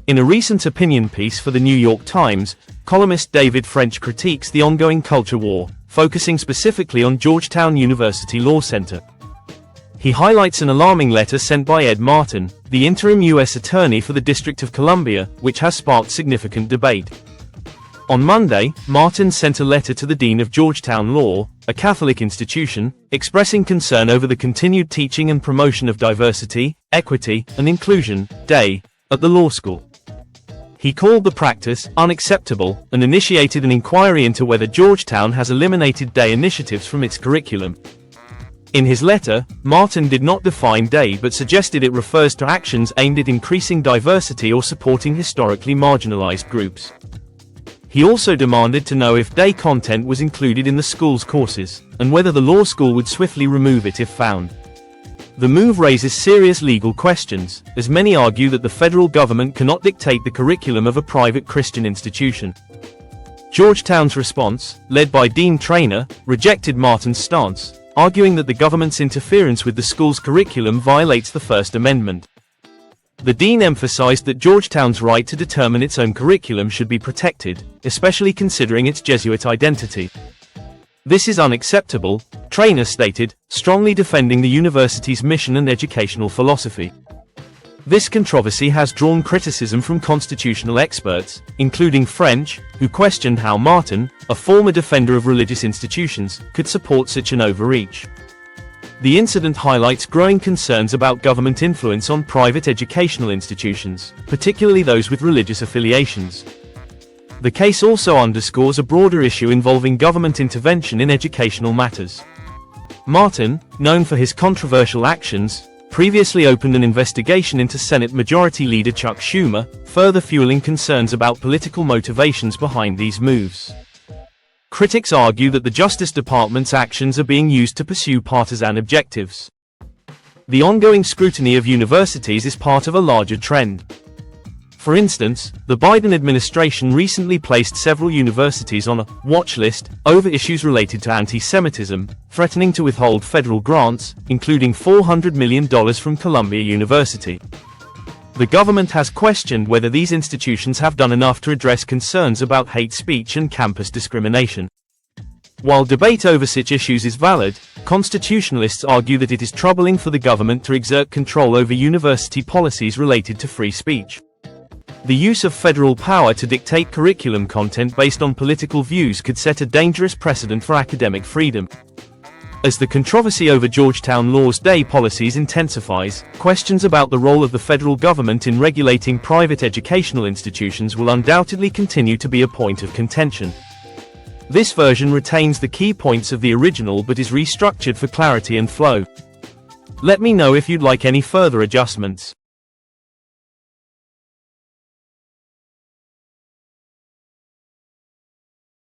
In a recent opinion piece for the New York Times, columnist David French critiques the ongoing culture war, focusing specifically on Georgetown University Law Center. He highlights an alarming letter sent by Ed Martin, the interim U.S. Attorney for the District of Columbia, which has sparked significant debate. On Monday, Martin sent a letter to the Dean of Georgetown Law, a Catholic institution, expressing concern over the continued teaching and promotion of diversity, equity, and inclusion, DEI, at the law school. He called the practice unacceptable and initiated an inquiry into whether Georgetown has eliminated DEI initiatives from its curriculum. In his letter, Martin did not define DEI but suggested it refers to actions aimed at increasing diversity or supporting historically marginalized groups. He also demanded to know if DEI content was included in the school's courses, and whether the law school would swiftly remove it if found. The move raises serious legal questions, as many argue that the federal government cannot dictate the curriculum of a private Christian institution. Georgetown's response, led by Dean Traynor, rejected Martin's stance, arguing that the government's interference with the school's curriculum violates the First Amendment. The dean emphasized that Georgetown's right to determine its own curriculum should be protected, especially considering its Jesuit identity. This is unacceptable, Traynor stated, strongly defending the university's mission and educational philosophy. This controversy has drawn criticism from constitutional experts, including French, who questioned how Martin, a former defender of religious institutions, could support such an overreach. The incident highlights growing concerns about government influence on private educational institutions, particularly those with religious affiliations. The case also underscores a broader issue involving government intervention in educational matters. Martin, known for his controversial actions, previously opened an investigation into Senate Majority Leader Chuck Schumer, further fueling concerns about political motivations behind these moves. Critics argue that the Justice Department's actions are being used to pursue partisan objectives. The ongoing scrutiny of universities is part of a larger trend. For instance, the Biden administration recently placed several universities on a watch list over issues related to anti-Semitism, threatening to withhold federal grants, including $400 million from Columbia University. The government has questioned whether these institutions have done enough to address concerns about hate speech and campus discrimination. While debate over such issues is valid, constitutionalists argue that it is troubling for the government to exert control over university policies related to free speech. The use of federal power to dictate curriculum content based on political views could set a dangerous precedent for academic freedom. As the controversy over Georgetown Law's DEI policies intensifies, questions about the role of the federal government in regulating private educational institutions will undoubtedly continue to be a point of contention. This version retains the key points of the original but is restructured for clarity and flow. Let me know if you'd like any further adjustments.